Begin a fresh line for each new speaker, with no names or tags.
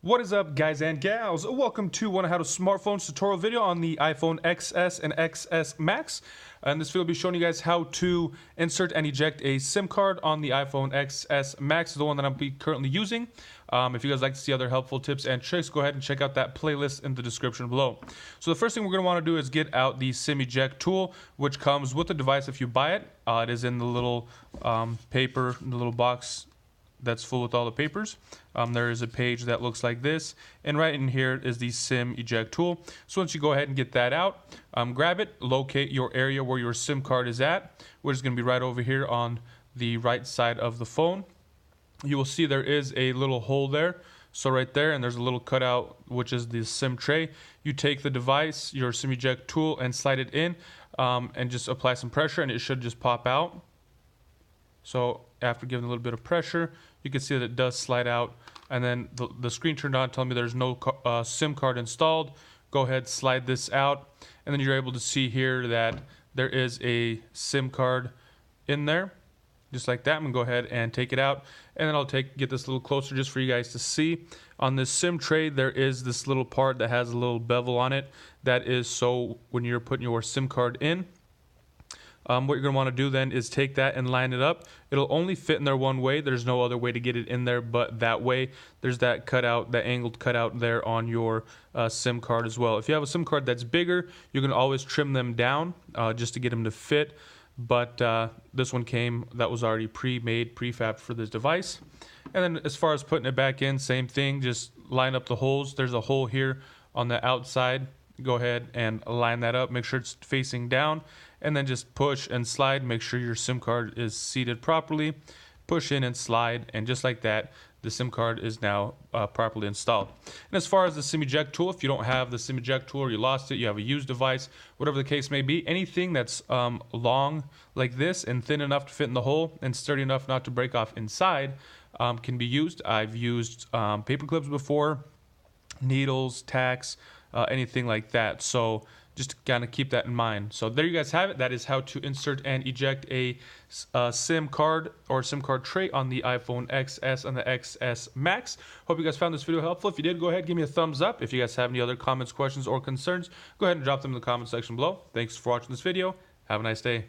What is up, guys and gals? Welcome to one how to smartphones tutorial video on the iPhone XS and XS Max. In this video, I'll be showing you guys how to insert and eject a SIM card on the iPhone XS Max, the one that I'm currently using. If you guys like to see other helpful tips and tricks, go ahead and check out that playlist in the description below. So the first thing we're going to want to do is get out the SIM eject tool, which comes with the device if you buy it. It is in the little paper, in the little box that's full with all the papers. There is a page that looks like this, and right in here is the SIM eject tool. So once you go ahead and get that out, grab it, locate your area where your SIM card is at, which is going to be right over here on the right side of the phone. You will see there is a little hole there, so right there, and there's a little cutout which is the SIM tray. You take the device, your SIM eject tool, and slide it in, and just apply some pressure, and it should just pop out. So after giving a little bit of pressure, you can see that it does slide out, and then the screen turned on telling me there's no SIM card installed. Go ahead, slide this out, and then you're able to see here that there is a SIM card in there, just like that. I'm gonna go ahead and take it out, and then I'll get this a little closer just for you guys to see. On this SIM tray, there is this little part that has a little bevel on it. That is so when you're putting your SIM card in, what you're going to want to do then is take that and line it up. It'll only fit in there one way. There's no other way to get it in there but that way. There's that cutout, that angled cutout there on your SIM card as well. If you have a SIM card that's bigger, you can always trim them down just to get them to fit. But this one that was already pre-made, prefab for this device. And then as far as putting it back in, same thing. Just line up the holes. There's a hole here on the outside. Go ahead and line that up. Make sure it's facing down. And then just push and slide. Make sure your SIM card is seated properly. Push in and slide, and just like that, the SIM card is now properly installed. And as far as the SIM eject tool, if you don't have the SIM eject tool or you lost it, you have a used device, whatever the case may be, anything that's long like this and thin enough to fit in the hole and sturdy enough not to break off inside can be used. I've used paper clips before, needles, tacks, anything like that. So just kind of keep that in mind. So there you guys have it. That is how to insert and eject a SIM card or SIM card tray on the iPhone XS and the XS Max. Hope you guys found this video helpful. If you did, go ahead, give me a thumbs up. If you guys have any other comments, questions, or concerns, go ahead and drop them in the comment section below. Thanks for watching this video. Have a nice day.